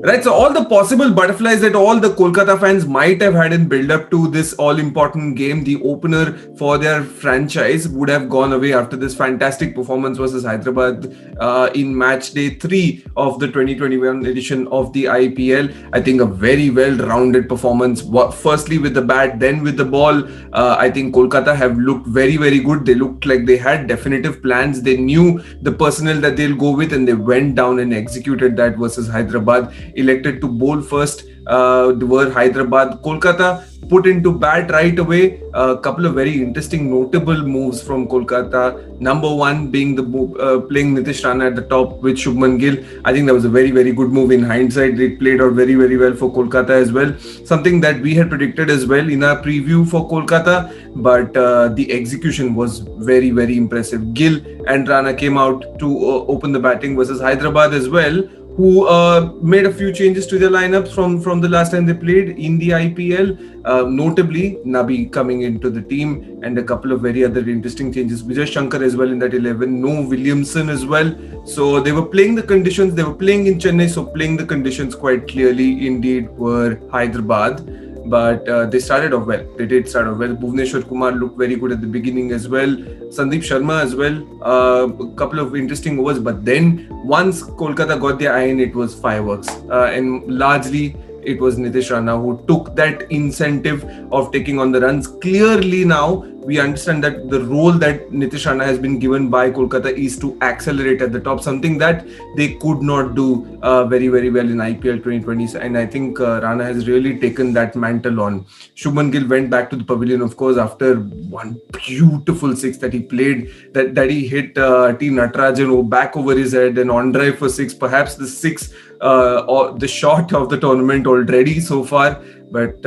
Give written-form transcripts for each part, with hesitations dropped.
Right, so all the possible butterflies that all the Kolkata fans might have had in build-up to this all-important game, the opener for their franchise, would have gone away after this fantastic performance versus Hyderabad in match day 3 of the 2021 edition of the IPL. I think a very well-rounded performance, firstly with the bat, then with the ball. I think Kolkata have looked very good. They looked like they had definitive plans. They knew the personnel that they'll go with, and they went down and executed that versus Hyderabad. Elected to bowl first were Hyderabad. Kolkata put into bat right away. A couple of very interesting, notable moves from Kolkata. Number one being the playing Nitish Rana at the top with Shubman Gill. I think that was a very good move in hindsight. It played out very well for Kolkata as well. Something that we had predicted as well in our preview for Kolkata, but the execution was very impressive. Gill and Rana came out to open the batting versus Hyderabad as well, who made a few changes to their lineups from the last time they played in the IPL. Notably, Nabi coming into the team and a couple of very other interesting changes. Vijay Shankar as well in that 11. No Williamson as well. So they were playing the conditions. They were playing in Chennai. So playing the conditions quite clearly indeed were Hyderabad. But they started off well. They did start off well. Bhuvneshwar Kumar looked very good at the beginning as well. Sandeep Sharma as well. A couple of interesting overs. But then once Kolkata got their eye in, it was fireworks. And largely it was Nitish Rana who took that incentive of taking on the runs. Clearly now we understand that the role that Nitish Rana has been given by Kolkata is to accelerate at the top, something that they could not do very well in IPL 2020. And I think Rana has really taken that mantle on. Shubman Gill went back to the pavilion, of course, after one beautiful six that he played, that he hit T. Natarajan back over his head and on drive for six, perhaps the six or the shot of the tournament already so far. But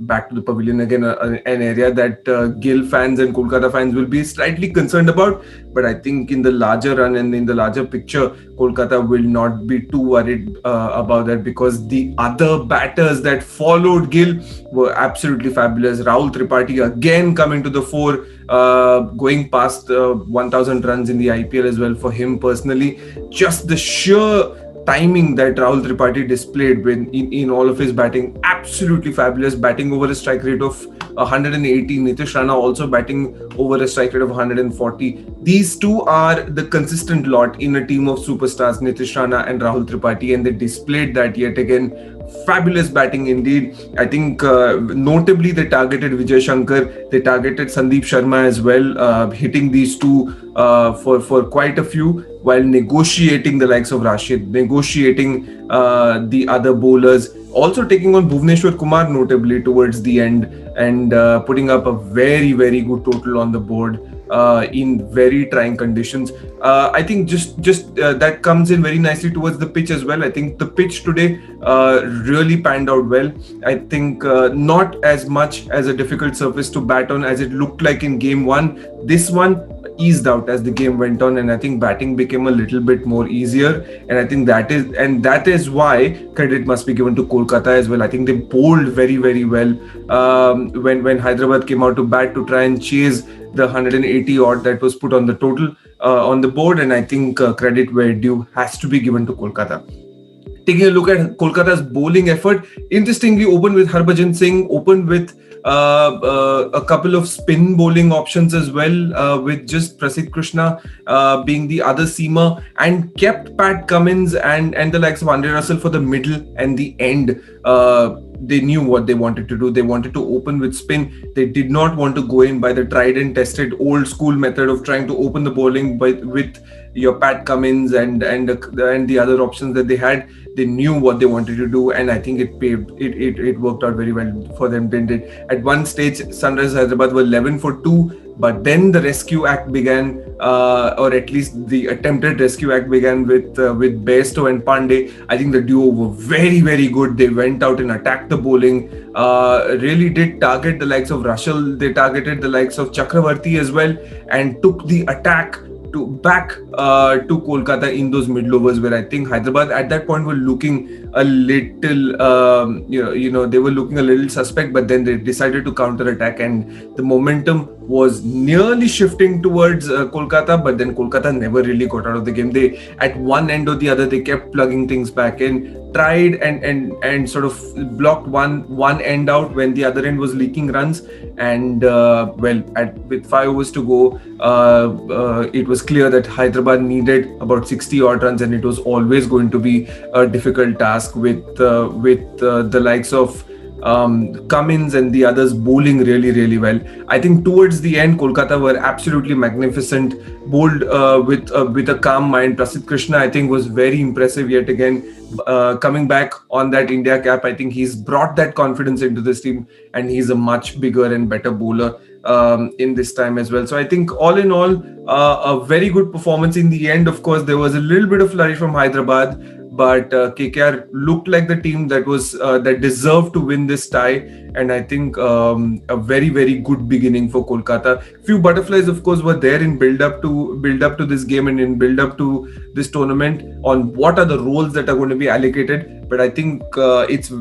back to the pavilion again, an area that Gill fans and Kolkata fans will be slightly concerned about. But I think in the larger run and in the larger picture, Kolkata will not be too worried about that, because the other batters that followed Gill were absolutely fabulous. Raul Tripati again coming to the fore, going past 1,000 runs in the IPL as well for him personally. Just the sheer timing that Raul Tripati displayed in all of his batting, absolutely fabulous. Batting over a strike rate of 180. Nitish Rana also batting over a strike rate of 140. These two are the consistent lot in a team of superstars, Nitish Rana and Rahul Tripati, and they displayed that yet again. Fabulous batting indeed. I think notably they targeted Vijay Shankar, they targeted Sandeep Sharma as well, hitting these two for quite a few, while negotiating the likes of Rashid, negotiating the other bowlers, also taking on Bhuvneshwar Kumar notably towards the end, and putting up a very good total on the board in very trying conditions. I think just that comes in very nicely towards the pitch as well. I think the pitch today really panned out well. I think not as much as a difficult surface to bat on as it looked like in game one. This one eased out as the game went on, and I think batting became a little bit more easier, and I think that is why credit must be given to Kolkata as well. I think they bowled very well when Hyderabad came out to bat to try and chase the 180 odd that was put on the total on the board, and I think credit where due has to be given to Kolkata. Taking a look at Kolkata's bowling effort, interestingly opened with Harbhajan Singh, opened with a couple of spin bowling options as well, with just Prasidh Krishna being the other seamer, and kept Pat Cummins and the likes of Andre Russell for the middle and the end. They knew what they wanted to do. They wanted to open with spin. They did not want to go in by the tried and tested old school method of trying to open the bowling with your Pat Cummins and the other options that they had. They knew what they wanted to do, and I think it worked out very well for them, didn't it? At one stage, SunRisers Hyderabad were 11 for 2, but then the rescue act began, or at least the attempted rescue act began with Bairstow and Pandey. I think the duo were very good. They went out and attacked the bowling, really did target the likes of Russell. They targeted the likes of Chakravarti as well, and took the attack to Kolkata in those middle overs, where I think Hyderabad at that point were looking a little, they were looking a little suspect, but then they decided to counter attack, and the momentum was nearly shifting towards Kolkata, but then Kolkata never really got out of the game. They, at one end or the other, they kept plugging things back in, tried and sort of blocked one end out when the other end was leaking runs, and with 5 overs to go, it was clear that Hyderabad needed about 60 odd runs, and it was always going to be a difficult task with the likes of Cummins and the others bowling really, really well. I think towards the end, Kolkata were absolutely magnificent, bowled with a calm mind. Prasidh Krishna, I think, was very impressive yet again. Coming back on that India cap, I think he's brought that confidence into this team, and he's a much bigger and better bowler in this time as well. So I think all in all, a very good performance in the end. Of course, there was a little bit of flurry from Hyderabad, but KKR looked like the team that deserved to win this tie, and I think a very, very good beginning for Kolkata. Few butterflies, of course, were there in build up to this game and in build up to this tournament on what are the roles that are going to be allocated. But I think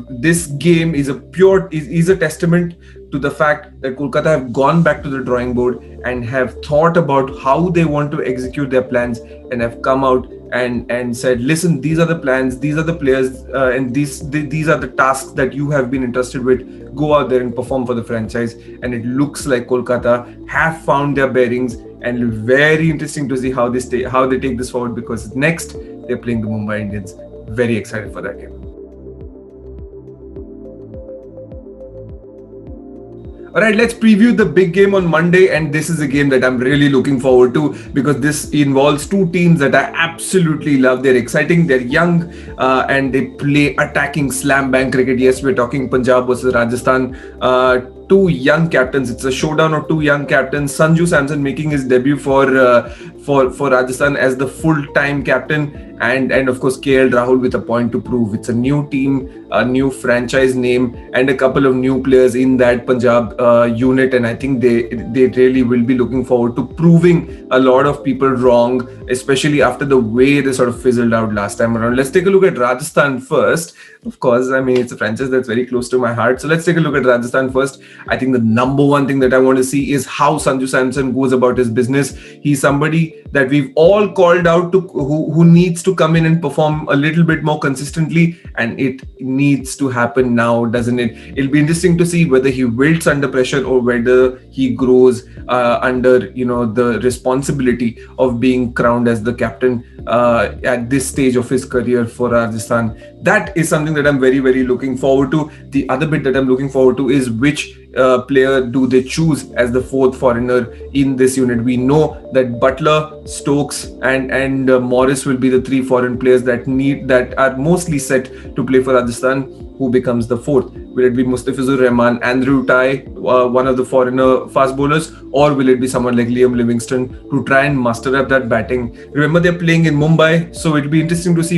this game is a testament to the fact that Kolkata have gone back to the drawing board and have thought about how they want to execute their plans, and have come out and said, listen, these are the plans, these are the players, and these are the tasks that you have been entrusted with. Go out there and perform for the franchise. And it looks like Kolkata have found their bearings, and very interesting to see how they take this forward, because next they're playing the Mumbai Indians. Very excited for that game. Alright, let's preview the big game on Monday, and this is a game that I'm really looking forward to, because this involves two teams that I absolutely love. They're exciting, they're young, and they play attacking slam bang cricket. Yes, we're talking Punjab versus Rajasthan. Two young captains. It's a showdown of two young captains. Sanju Samson making his debut for Rajasthan as the full-time captain, and of course Rahul with a point to prove. It's a new team, a new franchise name, and a couple of new players in that Punjab unit, and I think they really will be looking forward to proving a lot of people wrong, especially after the way they sort of fizzled out last time around. Let's take a look at Rajasthan first. Of course, I mean, it's a franchise that's very close to my heart. So let's take a look at Rajasthan first. I think the number one thing that I want to see is how Sanju Samson goes about his business. He's somebody that we've all called out to, who needs to come in and perform a little bit more consistently, and it needs to happen now, doesn't it? It'll be interesting to see whether he wilts under pressure or whether he grows under the responsibility of being crowned as the captain at this stage of his career for Rajasthan. That is something that I'm very, very looking forward to. The other bit that I'm looking forward to is which player do they choose as the fourth foreigner in this unit. We know that Butler, Stokes and Morris will be the three foreign players that are mostly set to play for Rajasthan. Who becomes the fourth? Will it be Mustafizur Rahman, Andrew Ty, one of the foreigner fast bowlers, or will it be someone like Liam Livingstone to try and muster up that batting? Remember, they're playing in Mumbai, so it'll be interesting to see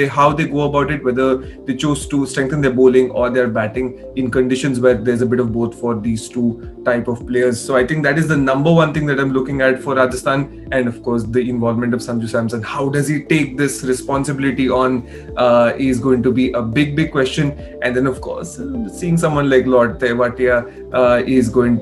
how they go about it, whether they choose to strengthen their bowling or their batting in conditions where there's a bit of both for these two type of players. So I think that is the number one thing that I'm looking at for Rajasthan, and of course the involvement of Sanju Samson. How does he take this responsibility on is going to be a big question. And then of course seeing someone like Lord Tewatia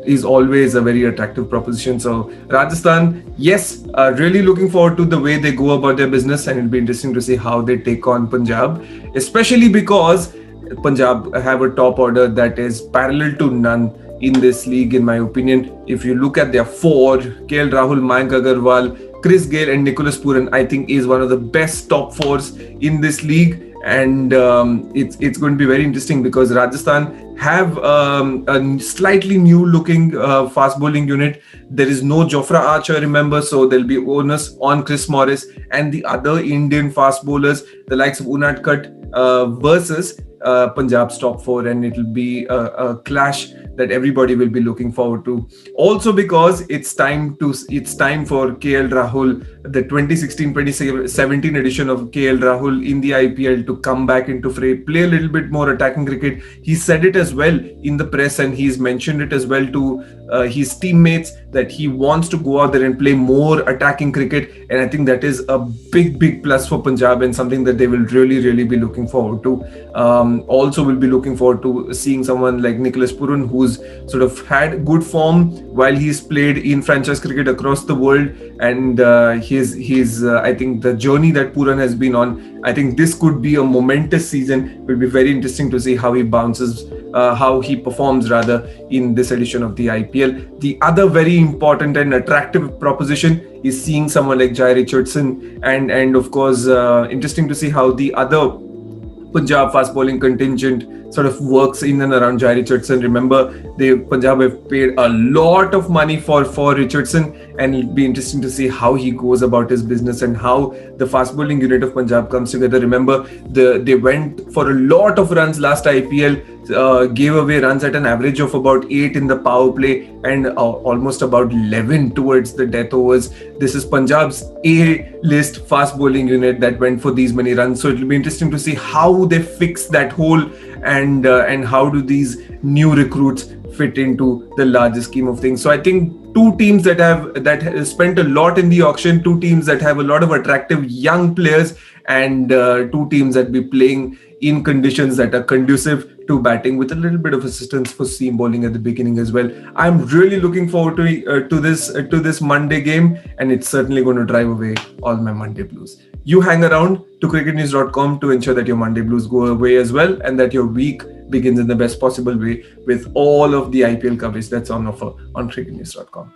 is always a very attractive proposition. So Rajasthan, yes, really looking forward to the way they go about their business, and it'll be interesting to see how they take on Punjab, especially because Punjab have a top order that is parallel to none in this league, in my opinion. If you look at their four, KL Rahul, Mayank Agarwal, Chris Gale and Nicholas Puran, I think is one of the best top fours in this league. And it's going to be very interesting because Rajasthan have a slightly new looking fast bowling unit. There is no Jofra Archer, remember, so there'll be onus on Chris Morris and the other Indian fast bowlers, the likes of Untitled versus Punjab's top four, and it'll be a clash that everybody will be looking forward to. Also because it's time for KL Rahul, the 2016-2017 edition of KL Rahul in the IPL, to come back into fray, play a little bit more attacking cricket. He said it as well in the press, and he's mentioned it as well to his teammates, that he wants to go out there and play more attacking cricket. And I think that is a big plus for Punjab, and something that they will really be looking forward to. Also will be looking forward to seeing someone like Nicholas Purun, who's sort of had good form while he's played in franchise cricket across the world. And his I think the journey that Purun has been on, I think this could be a momentous season. It will be very interesting to see how he bounces, how he performs rather, in this edition of the IPL. The other very important and attractive proposition is seeing someone like Jai Richardson, and of course interesting to see how the other Punjab fast bowling contingent sort of works in and around Jai Richardson. Remember, Punjab have paid a lot of money for Richardson, and it'll be interesting to see how he goes about his business and how the fast bowling unit of Punjab comes together. Remember, they went for a lot of runs last IPL, gave away runs at an average of about 8 in the power play, and almost about 11 towards the death overs. This is Punjab's A-list fast bowling unit that went for these many runs. So it'll be interesting to see how they fix that hole, and how do these new recruits fit into the larger scheme of things. So I think two teams that have spent a lot in the auction, two teams that have a lot of attractive young players, and two teams that be playing in conditions that are conducive to batting, with a little bit of assistance for seam bowling at the beginning as well. I'm really looking forward to this Monday game, and it's certainly going to drive away all my Monday blues. You hang around to cricketnews.com to ensure that your Monday blues go away as well, and that your week begins in the best possible way with all of the IPL coverage that's on offer on cricketnews.com.